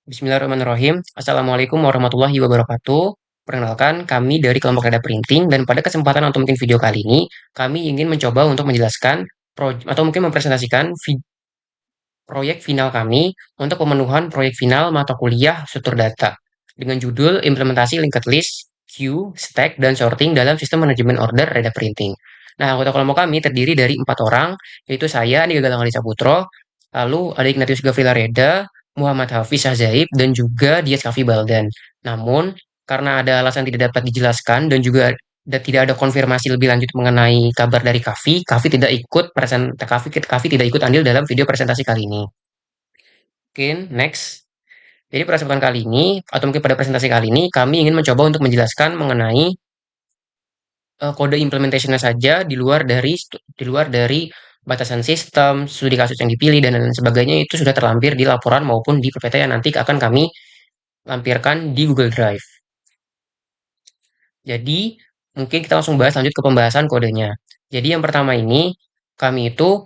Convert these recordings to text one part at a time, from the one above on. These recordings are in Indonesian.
Bismillahirrahmanirrahim. Assalamualaikum warahmatullahi wabarakatuh. Perkenalkan, kami dari kelompok Reda Printing dan pada kesempatan atau mungkin video kali ini, kami ingin mencoba untuk menjelaskan atau mungkin mempresentasikan proyek final kami untuk pemenuhan proyek final mata kuliah struktur data dengan judul Implementasi Linked List, Queue, Stack, dan Sorting dalam Sistem Manajemen Order Reda Printing. Nah, anggota kelompok kami terdiri dari 4 orang, yaitu saya, Andi Galang Ali Saputro, lalu ada Ignatius Gavrila Reda, Muhammad Hafiz Azaib, dan juga Dias Kafi Baldan. Namun, karena ada alasan tidak dapat dijelaskan dan juga tidak ada konfirmasi lebih lanjut mengenai kabar dari Kafi tidak ikut Kafi tidak ikut andil dalam video presentasi kali ini. Mungkin next. Jadi pada kesempatan kali ini atau mungkin pada presentasi kali ini kami ingin mencoba untuk menjelaskan mengenai kode implementation-nya saja di luar dari batasan sistem, studi kasus yang dipilih dan lain sebagainya itu sudah terlampir di laporan maupun di PPT yang nanti akan kami lampirkan di Google Drive. Jadi, mungkin kita langsung bahas lanjut ke pembahasan kodenya. Jadi yang pertama ini kami itu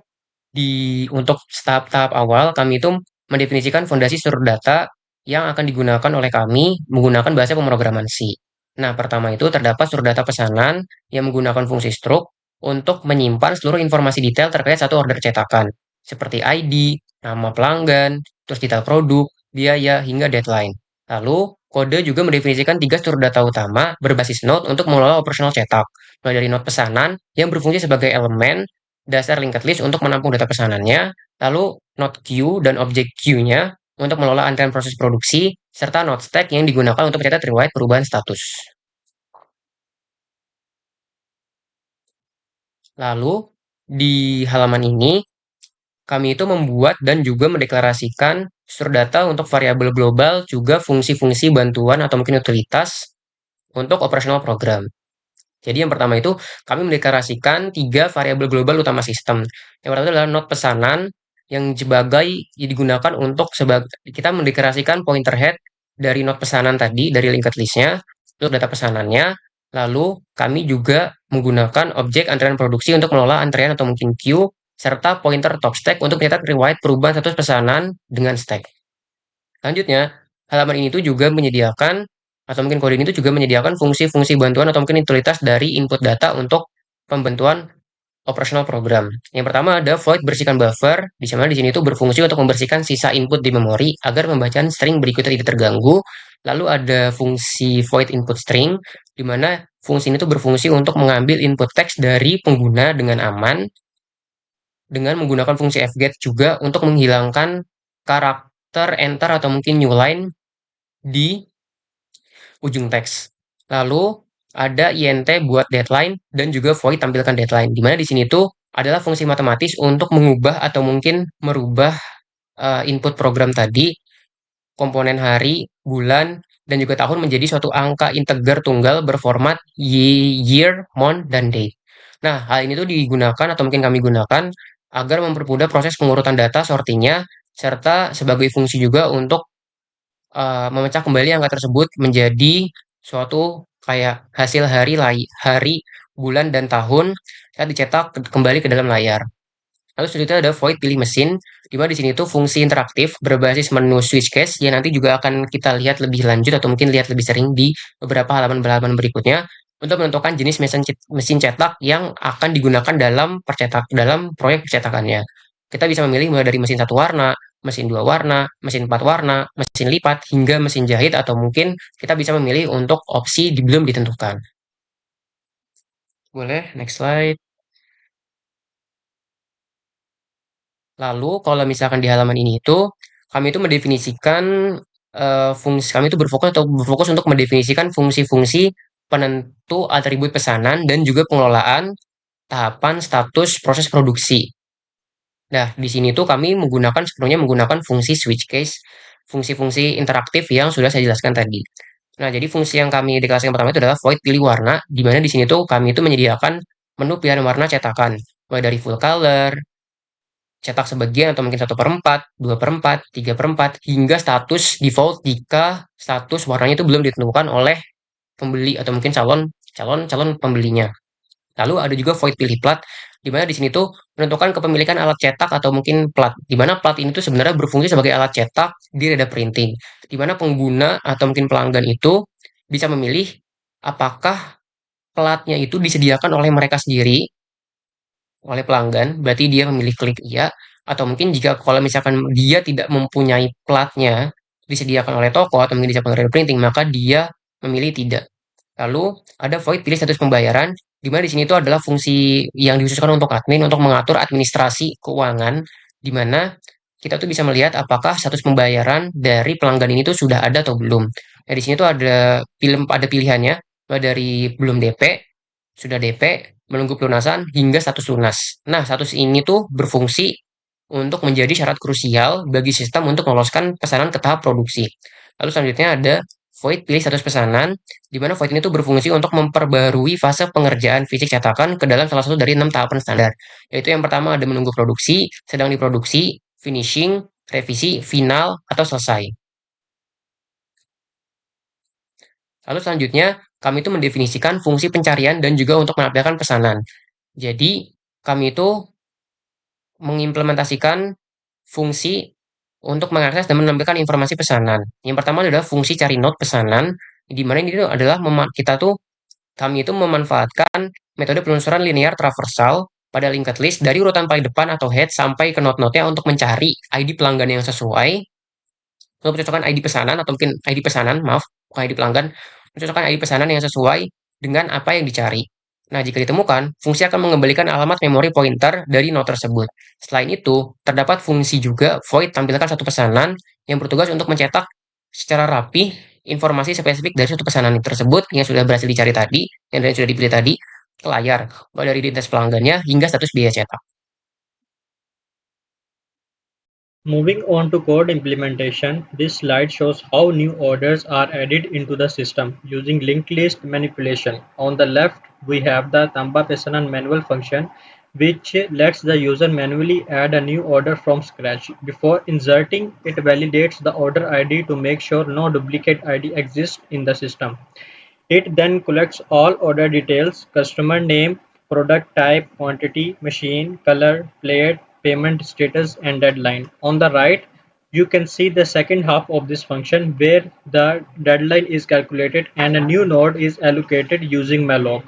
untuk tahap-tahap awal kami itu mendefinisikan fondasi struktur data yang akan digunakan oleh kami menggunakan bahasa pemrograman C. Nah, pertama itu terdapat struktur data pesanan yang menggunakan fungsi struct untuk menyimpan seluruh informasi detail terkait satu order cetakan, seperti ID, nama pelanggan, terus detail produk, biaya, hingga deadline. Lalu, kode juga mendefinisikan 3 struktur data utama berbasis node untuk mengelola operasional cetak, mulai dari node pesanan yang berfungsi sebagai elemen dasar linked list untuk menampung data pesanannya, lalu node queue dan objek queue-nya untuk mengelola antrian proses produksi, serta node stack yang digunakan untuk mencatat riwayat perubahan status. Lalu, di halaman ini, kami itu membuat dan juga mendeklarasikan struktur data untuk variabel global, juga fungsi-fungsi bantuan atau mungkin utilitas untuk operasional program. Jadi yang pertama itu kami mendeklarasikan 3 variabel global utama sistem. Yang pertama itu adalah node pesanan yang digunakan untuk kita mendeklarasikan pointer head dari node pesanan tadi dari linked list-nya untuk data pesanannya. Lalu kami juga menggunakan objek antrian produksi untuk mengelola antrian atau mungkin queue serta pointer top stack untuk mencatat riwayat perubahan status pesanan dengan stack. Selanjutnya, halaman ini tuh juga menyediakan atau mungkin kode ini tuh juga menyediakan fungsi-fungsi bantuan atau mungkin utilitas dari input data untuk pembentukan operasional program. Yang pertama ada void bersihkan buffer, di mana di sini tuh berfungsi untuk membersihkan sisa input di memori agar pembacaan string berikutnya tidak terganggu. Lalu ada fungsi void input string, di mana fungsi ini tuh berfungsi untuk mengambil input teks dari pengguna dengan aman dengan menggunakan fungsi fget juga untuk menghilangkan karakter enter atau mungkin new line di ujung teks. Lalu ada int buat deadline dan juga void tampilkan deadline. Di mana di sini tuh adalah fungsi matematis untuk mengubah atau mungkin merubah input program tadi, komponen hari, bulan, dan juga tahun menjadi suatu angka integer tunggal berformat year, month, dan date. Nah, hal ini tuh digunakan atau mungkin kami gunakan agar mempermudah proses pengurutan data sortingnya serta sebagai fungsi juga untuk memecah kembali angka tersebut menjadi suatu kayak hasil hari, bulan, dan tahun saat dicetak kembali ke dalam layar. Lalu selanjutnya ada void pilih mesin, di mana di sini tuh fungsi interaktif berbasis menu switch case yang nanti juga akan kita lihat lebih lanjut atau mungkin lihat lebih sering di beberapa halaman berikutnya untuk menentukan jenis mesin cetak yang akan digunakan dalam proyek percetakannya. Kita bisa memilih mulai dari mesin satu warna, mesin 2 warna, mesin 4 warna, mesin lipat, hingga mesin jahit atau mungkin kita bisa memilih untuk opsi belum ditentukan. Boleh, next slide. Lalu kalau misalkan di halaman ini itu kami itu mendefinisikan kami itu berfokus untuk mendefinisikan fungsi-fungsi penentu atribut pesanan dan juga pengelolaan tahapan status proses produksi. Nah, di sini tuh kami sepenuhnya menggunakan fungsi switch case, fungsi-fungsi interaktif yang sudah saya jelaskan tadi. Nah, jadi fungsi yang kami deklarasikan pertama itu adalah void pilih warna, di mana di sini tuh kami itu menyediakan menu pilihan warna cetakan, mulai dari full color, cetak sebagian atau mungkin 1/4, 2/4, 3/4, hingga status default jika status warnanya itu belum ditentukan oleh pembeli atau mungkin calon calon calon pembelinya. Lalu ada juga void pilih plat, di mana di sini tuh menentukan kepemilikan alat cetak atau mungkin plat, di mana plat ini tuh sebenarnya berfungsi sebagai alat cetak di reda printing, di mana pengguna atau mungkin pelanggan itu bisa memilih apakah platnya itu disediakan oleh mereka sendiri, oleh pelanggan, berarti dia memilih klik iya, atau mungkin jika kalau misalkan dia tidak mempunyai platnya disediakan oleh toko atau mungkin disediakan oleh printing, maka dia memilih tidak. Lalu ada void pilih status pembayaran, di mana di sini itu adalah fungsi yang dikhususkan untuk admin untuk mengatur administrasi keuangan, di mana kita tuh bisa melihat apakah status pembayaran dari pelanggan ini tuh sudah ada atau belum. Nah, di sini tuh ada pilihannya, mulai dari belum DP, sudah DP, menunggu pelunasan, hingga status lunas. Nah, status ini tuh berfungsi untuk menjadi syarat krusial bagi sistem untuk meloloskan pesanan ke tahap produksi. Lalu selanjutnya ada void pilih status pesanan, di mana void ini tuh berfungsi untuk memperbarui fase pengerjaan fisik cetakan ke dalam salah satu dari 6 tahapan standar. Yaitu yang pertama ada menunggu produksi, sedang diproduksi, finishing, revisi, final, atau selesai. Lalu selanjutnya, kami itu mendefinisikan fungsi pencarian dan juga untuk menampilkan pesanan. Jadi, kami itu mengimplementasikan fungsi untuk mengakses dan menampilkan informasi pesanan. Yang pertama adalah fungsi cari note pesanan, di mana ini adalah kami itu memanfaatkan metode penelusuran linear traversal pada linked list dari urutan paling depan atau head sampai ke note-note-nya untuk mencari ID pelanggan yang sesuai, untuk mencocokkan ID pesanan atau mungkin ID pesanan, maaf, bukan ID pelanggan, mencocokkan ID pesanan yang sesuai dengan apa yang dicari. Nah, jika ditemukan, fungsi akan mengembalikan alamat memori pointer dari note tersebut. Selain itu, terdapat fungsi juga void tampilkan satu pesanan yang bertugas untuk mencetak secara rapi informasi spesifik dari suatu pesanan tersebut yang sudah berhasil dicari tadi, yang sudah dipilih tadi, ke layar, mulai dari identitas pelanggannya hingga status biaya cetak. Moving on to code implementation, this slide shows how new orders are added into the system using linked list manipulation. On the left, we have the Tamba Pesanan manual function, which lets the user manually add a new order from scratch. Before inserting, it validates the order ID to make sure no duplicate ID exists in the system. It then collects all order details: customer name, product type, quantity, machine, color, plate, payment status, and deadline. On the right, you can see the second half of this function where the deadline is calculated and a new node is allocated using malloc.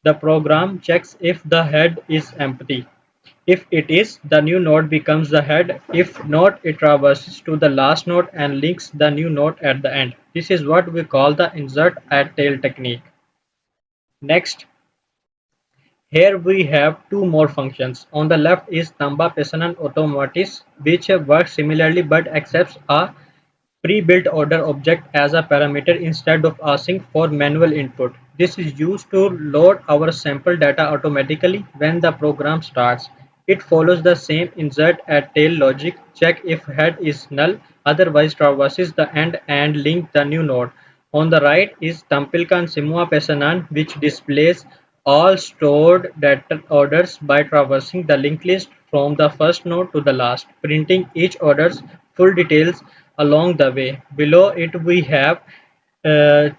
The program checks if the head is empty. If it is, the new node becomes the head. If not, it traverses to the last node and links the new node at the end. This is what we call the insert at tail technique. Next, here we have two more functions. On the left is Tamba Pesanan Automatis, which works similarly but accepts a pre-built order object as a parameter instead of asking for manual input. This is used to load our sample data automatically when the program starts. It follows the same insert at tail logic, check if head is null, otherwise traverses the end and link the new node. On the right is Tampilkan Simua Pesanan, which displays all stored data orders by traversing the linked list from the first node to the last, printing each order's full details along the way. Below it we have uh,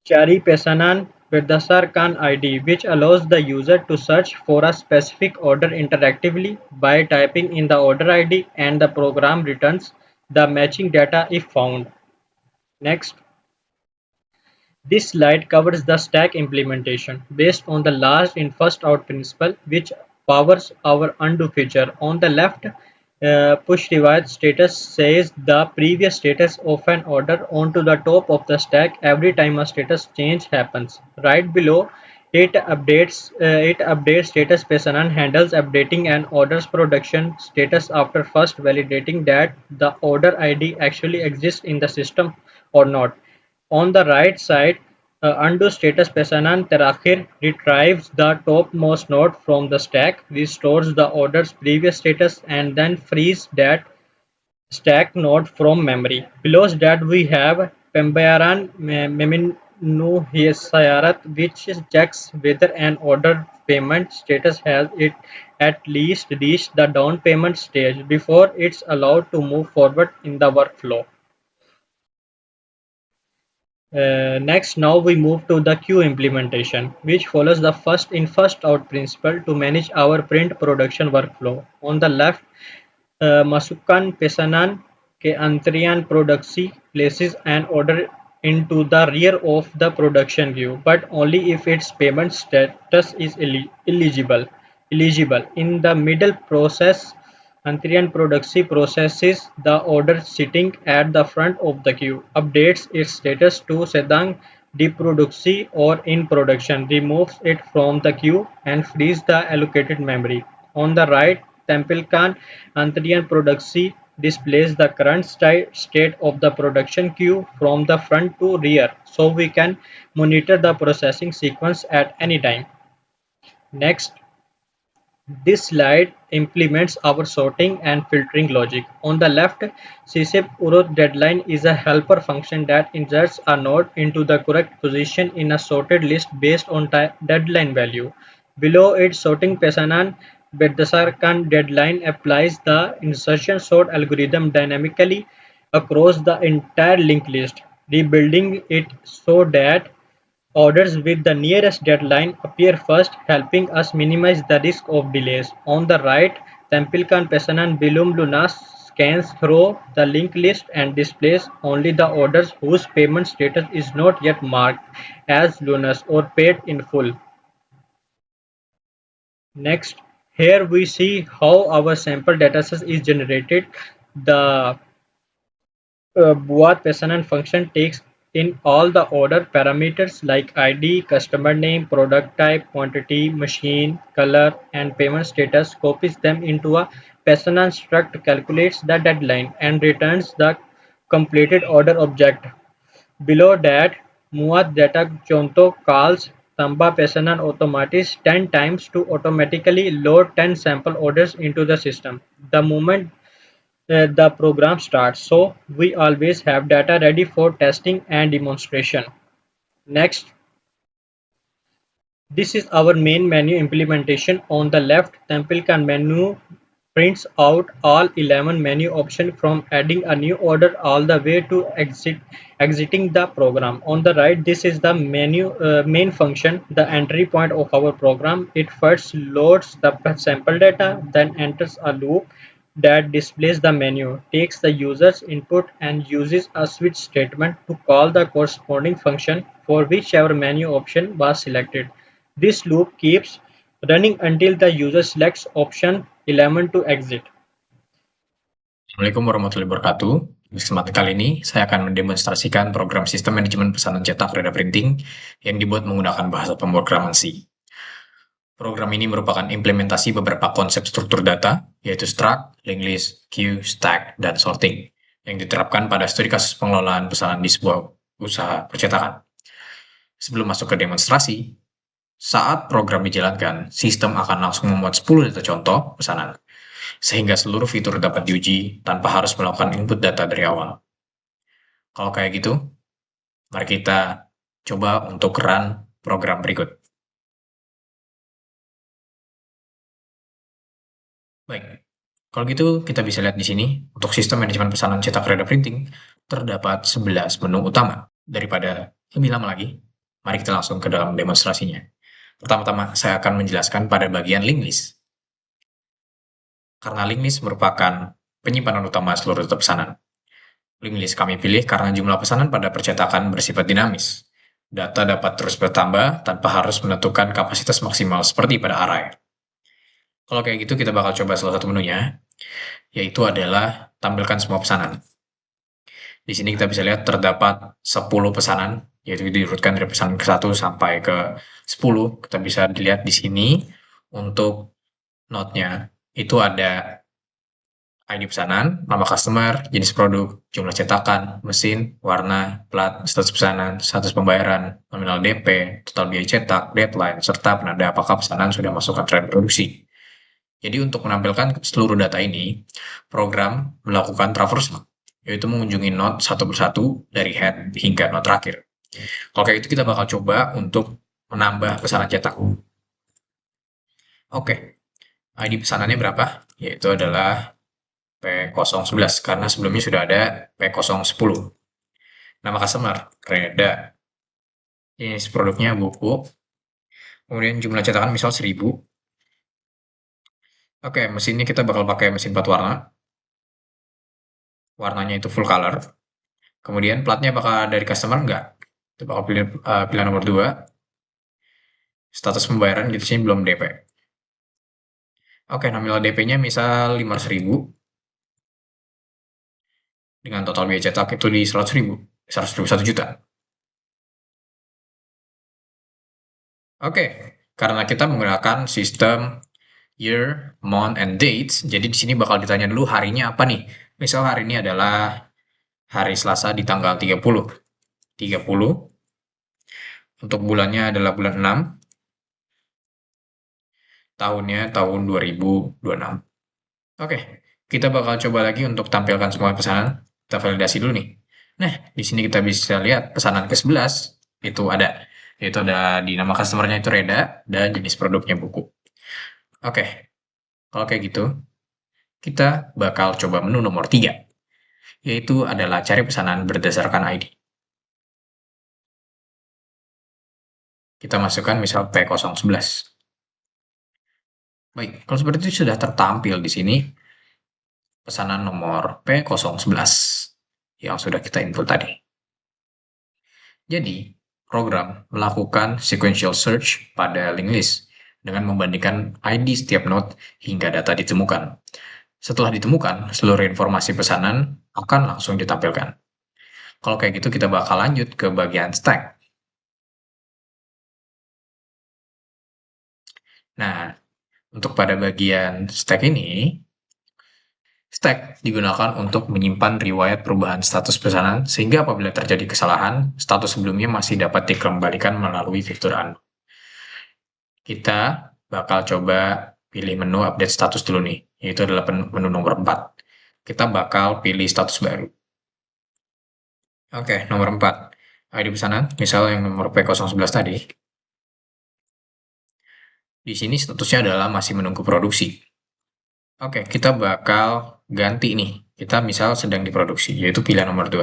Chari Pesanan Berdasarkan ID, which allows the user to search for a specific order interactively by typing in the order ID, and the program returns the matching data if found. Next, this slide covers the stack implementation based on the last in first out principle, which powers our undo feature. On the left, push rewind status says the previous status of an order onto the top of the stack every time a status change happens. Right below, it updates status pesanan handles updating an order's production status after first validating that the order ID actually exists in the system or not. On the right side, undo status pesanan terakhir retrieves the topmost node from the stack, restores the order's previous status, and then frees that stack node from memory. Below that we have Pembayaran Meminuhisayarat, which checks whether an order payment status has it at least reached the down payment stage before it's allowed to move forward in the workflow. Next, now we move to the queue implementation, which follows the first in first out principle to manage our print production workflow. On the left, Masukan Pesanan ke Antrian Produksi places an order into the rear of the production queue, but only if its payment status is eligible. In the middle process, Antrian Produksi processes the order sitting at the front of the queue, updates its status to Sedang di Produksi or in production, removes it from the queue, and frees the allocated memory. On the right, Tampilkan Antrian Produksi displays the current state of the production queue from the front to rear, so we can monitor the processing sequence at any time. Next, this slide implements our sorting and filtering logic. On the left, CSIP urut deadline is a helper function that inserts a node into the correct position in a sorted list based on deadline value. Below it, sorting pesanan berdasarkan deadline applies the insertion sort algorithm dynamically across the entire linked list, rebuilding it so that orders with the nearest deadline appear first, helping us minimize the risk of delays. On the right, Tampilkan Pesanan Bilum Lunas scans through the linked list and displays only the orders whose payment status is not yet marked as lunas or paid in full. Next, here we see how our sample dataset is generated. The Buat Pesanan function takes in all the order parameters like ID, customer name, product type, quantity, machine, color, and payment status, copies them into a Pesanan struct, calculates the deadline, and returns the completed order object. Below that, Muat Data Chonto calls Tamba Pesanan Automatis 10 times to automatically load 10 sample orders into the system. The moment the program starts, so we always have data ready for testing and demonstration. Next, this is our main menu implementation. On the left, Tampilkan menu prints out all 11 menu options from adding a new order all the way to exiting the program. On the right, this is the main function, the entry point of our program. It first loads the sample data, then enters a loop that displays the menu, takes the user's input, and uses a switch statement to call the corresponding function for whichever menu option was selected. This loop keeps running until the user selects option 11 to exit. Assalamualaikum warahmatullahi wabarakatuh. Di kesempatan kali ini, saya akan mendemonstrasikan program sistem manajemen pesanan cetak reda printing yang dibuat menggunakan bahasa pemrograman C. Program ini merupakan implementasi beberapa konsep struktur data, yaitu struct, linked list, queue, stack, dan sorting, yang diterapkan pada studi kasus pengelolaan pesanan di sebuah usaha percetakan. Sebelum masuk ke demonstrasi, saat program dijalankan, sistem akan langsung memuat 10 data contoh pesanan, sehingga seluruh fitur dapat diuji tanpa harus melakukan input data dari awal. Kalau kayak gitu, mari kita coba untuk run program berikut. Baik, kalau gitu kita bisa lihat di sini, untuk sistem manajemen pesanan cetak reda printing, terdapat 11 menu utama. Daripada lebih lama lagi, mari kita langsung ke dalam demonstrasinya. Pertama-tama, saya akan menjelaskan pada bagian linked list. Karena linked list merupakan penyimpanan utama seluruh data pesanan. Linked list kami pilih karena jumlah pesanan pada percetakan bersifat dinamis. Data dapat terus bertambah tanpa harus menentukan kapasitas maksimal seperti pada array. Kalau kayak gitu, kita bakal coba salah satu menunya, yaitu adalah tampilkan semua pesanan. Di sini kita bisa lihat terdapat 10 pesanan, yaitu diurutkan dari pesanan ke 1 sampai ke 10. Kita bisa dilihat di sini untuk node-nya. Itu ada ID pesanan, nama customer, jenis produk, jumlah cetakan, mesin, warna, plat, status pesanan, status pembayaran, nominal DP, total biaya cetak, deadline, serta penanda apakah pesanan sudah masuk ke tren produksi. Jadi untuk menampilkan seluruh data ini, program melakukan traversal, yaitu mengunjungi node satu persatu dari head hingga node terakhir. Kalau kayak itu kita bakal coba untuk menambah pesanan cetak. Oke, ID pesanannya berapa? Yaitu adalah P011, karena sebelumnya sudah ada P010. Nama customer, Reda. Jenis produknya buku. Kemudian jumlah cetakan misal 1000. Oke, mesinnya kita bakal pakai mesin 4 warna. Warnanya itu full color. Kemudian platnya bakal dari customer enggak? Itu bakal pilihan nomor 2. Status pembayaran di sini belum DP. Oke, nominal DP-nya misal 500.000 dengan total biaya cetak itu di 100.000, 100.000 1 juta. Oke, karena kita menggunakan sistem year, month, and dates, jadi di sini bakal ditanya dulu harinya apa nih. Misal hari ini adalah hari Selasa di tanggal 30. 30 untuk bulannya adalah bulan 6, tahunnya tahun 2026. Oke, kita bakal coba lagi untuk tampilkan semua pesanan. Kita validasi dulu nih. Nah, di sini kita bisa lihat pesanan ke-11 itu ada. Itu ada di nama customer-nya itu Reda dan jenis produknya buku. Oke, kalau kayak gitu, kita bakal coba menu nomor 3, yaitu adalah cari pesanan berdasarkan ID. Kita masukkan misal P011. Baik, kalau seperti itu sudah tertampil di sini pesanan nomor P011 yang sudah kita input tadi. Jadi, program melakukan sequential search pada link list dengan membandingkan ID setiap node hingga data ditemukan. Setelah ditemukan, seluruh informasi pesanan akan langsung ditampilkan. Kalau kayak gitu, kita bakal lanjut ke bagian stack. Nah, untuk pada bagian stack ini, stack digunakan untuk menyimpan riwayat perubahan status pesanan sehingga apabila terjadi kesalahan, status sebelumnya masih dapat dikembalikan melalui fitur undo. Kita bakal coba pilih menu update status dulu nih, yaitu adalah menu nomor 4. Kita bakal pilih status baru. Oke, nomor 4. ID pesanan, misal yang nomor P011 tadi. Di sini statusnya adalah masih menunggu produksi. Oke, kita bakal ganti nih. Kita misal sedang diproduksi, yaitu pilihan nomor 2.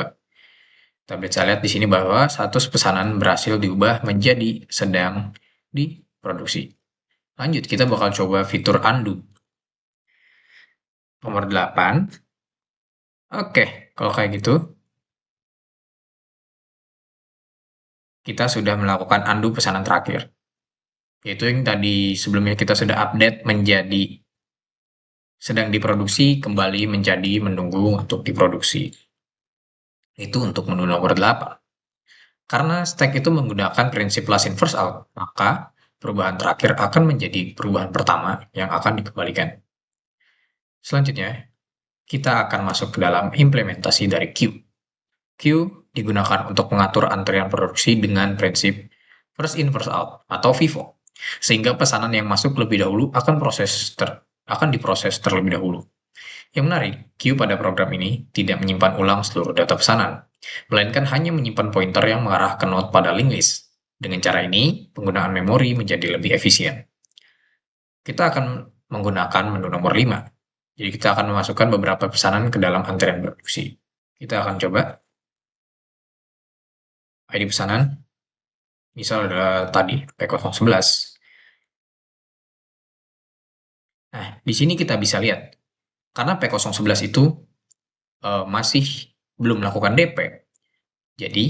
Kita bisa lihat di sini bahwa status pesanan berhasil diubah menjadi sedang diproduksi. Lanjut, kita bakal coba fitur undo. Nomor 8. Oke, kalau kayak gitu, kita sudah melakukan undo pesanan terakhir. Yaitu yang tadi sebelumnya kita sudah update menjadi sedang diproduksi, kembali menjadi menunggu untuk diproduksi. Itu untuk menu nomor 8. Karena stack itu menggunakan prinsip last in first out, maka perubahan terakhir akan menjadi perubahan pertama yang akan dikembalikan. Selanjutnya, kita akan masuk ke dalam implementasi dari queue. Queue digunakan untuk mengatur antrian produksi dengan prinsip first in first out atau FIFO, sehingga pesanan yang masuk lebih dahulu akan diproses terlebih dahulu. Yang menarik, queue pada program ini tidak menyimpan ulang seluruh data pesanan, melainkan hanya menyimpan pointer yang mengarah ke node pada link list. Dengan cara ini, penggunaan memori menjadi lebih efisien. Kita akan menggunakan menu nomor 5. Jadi kita akan memasukkan beberapa pesanan ke dalam antrian produksi. Kita akan coba ID pesanan, misal adalah tadi P011. Nah, di sini kita bisa lihat, karena P011 itu masih belum melakukan DP, jadi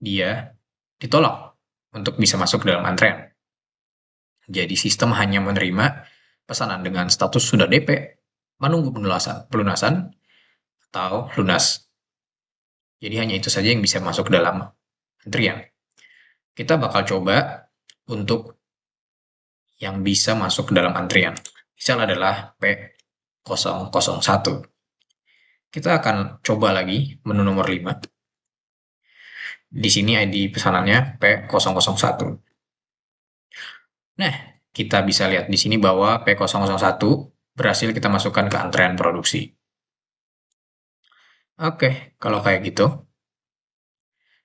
dia ditolak untuk bisa masuk ke dalam antrean. Jadi sistem hanya menerima pesanan dengan status sudah DP, menunggu pelunasan atau lunas. Jadi hanya itu saja yang bisa masuk ke dalam antrian. Kita bakal coba untuk yang bisa masuk ke dalam antrian. Misal adalah P001. Kita akan coba lagi menu nomor 5. Di sini ID pesanannya P001. Nah, kita bisa lihat di sini bahwa P001 berhasil kita masukkan ke antrean produksi. Oke, kalau kayak gitu,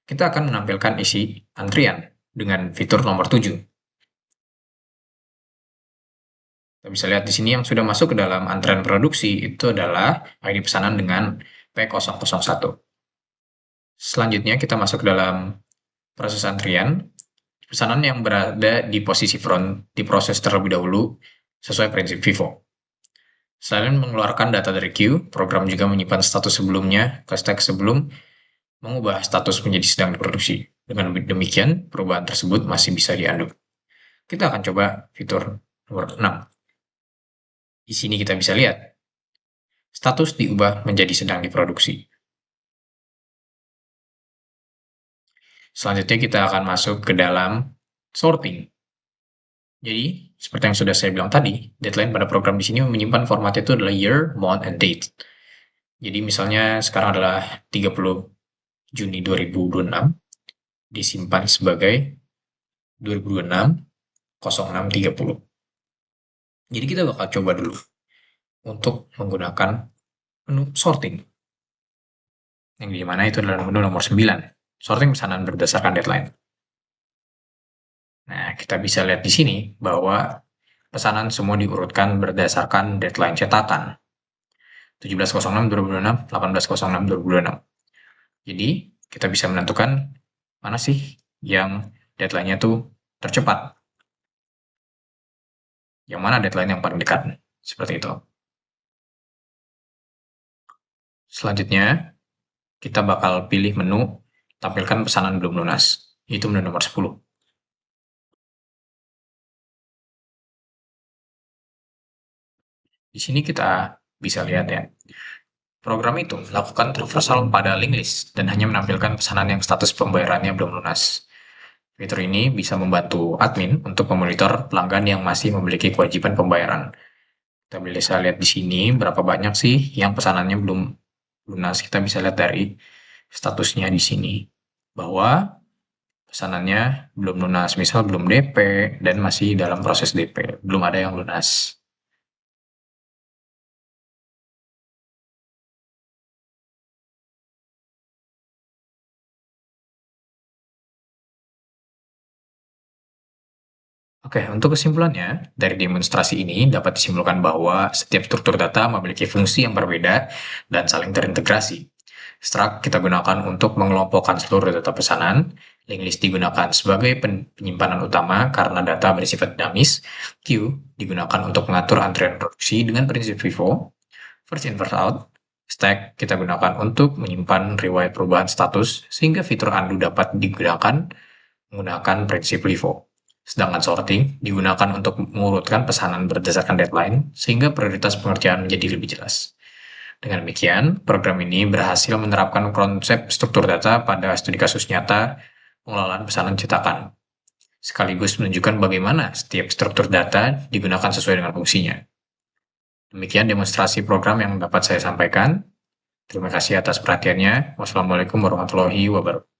kita akan menampilkan isi antrian dengan fitur nomor 7. Kita bisa lihat di sini yang sudah masuk ke dalam antrean produksi itu adalah ID pesanan dengan P001. Selanjutnya kita masuk ke dalam proses antrian. Pesanan yang berada di posisi front diproses terlebih dahulu sesuai prinsip FIFO. Selain mengeluarkan data dari queue, program juga menyimpan status sebelumnya ke stack sebelum mengubah status menjadi sedang diproduksi. Dengan demikian, perubahan tersebut masih bisa diundo. Kita akan coba fitur nomor 6. Di sini kita bisa lihat, status diubah menjadi sedang diproduksi. Selanjutnya kita akan masuk ke dalam sorting. Jadi, seperti yang sudah saya bilang tadi, deadline pada program di sini menyimpan formatnya itu adalah year, month, and date. Jadi misalnya sekarang adalah 30 Juni 2026, disimpan sebagai 2026 06.30. Jadi kita bakal coba dulu untuk menggunakan menu sorting. Yang dimana itu adalah menu nomor 9, sorting pesanan berdasarkan deadline. Nah, kita bisa lihat di sini bahwa pesanan semua diurutkan berdasarkan deadline cetakan. 17.06.2026, 18.06.2026. Jadi, kita bisa menentukan mana sih yang deadline-nya tuh tercepat. Yang mana deadline yang paling dekat. Seperti itu. Selanjutnya, kita bakal pilih menu tampilkan pesanan belum lunas. Itu menu nomor 10. Di sini kita bisa lihat ya, program itu lakukan traversal pada link list dan hanya menampilkan pesanan yang status pembayarannya belum lunas. Fitur ini bisa membantu admin untuk memonitor pelanggan yang masih memiliki kewajiban pembayaran. Kita bisa lihat di sini berapa banyak sih yang pesanannya belum lunas. Kita bisa lihat dari statusnya di sini bahwa pesanannya belum lunas, misal belum DP dan masih dalam proses DP, belum ada yang lunas. Oke, untuk kesimpulannya, dari demonstrasi ini dapat disimpulkan bahwa setiap struktur data memiliki fungsi yang berbeda dan saling terintegrasi. Struct kita gunakan untuk mengelompokkan seluruh data pesanan, link list digunakan sebagai penyimpanan utama karena data bersifat dinamis, queue digunakan untuk mengatur antrian produksi dengan prinsip FIFO, first in first out, stack kita gunakan untuk menyimpan riwayat perubahan status sehingga fitur undo dapat digunakan menggunakan prinsip LIFO. Sedangkan sorting digunakan untuk mengurutkan pesanan berdasarkan deadline, sehingga prioritas pengerjaan menjadi lebih jelas. Dengan demikian, program ini berhasil menerapkan konsep struktur data pada studi kasus nyata pengelolaan pesanan cetakan, sekaligus menunjukkan bagaimana setiap struktur data digunakan sesuai dengan fungsinya. Demikian demonstrasi program yang dapat saya sampaikan. Terima kasih atas perhatiannya. Wassalamualaikum warahmatullahi wabarakatuh.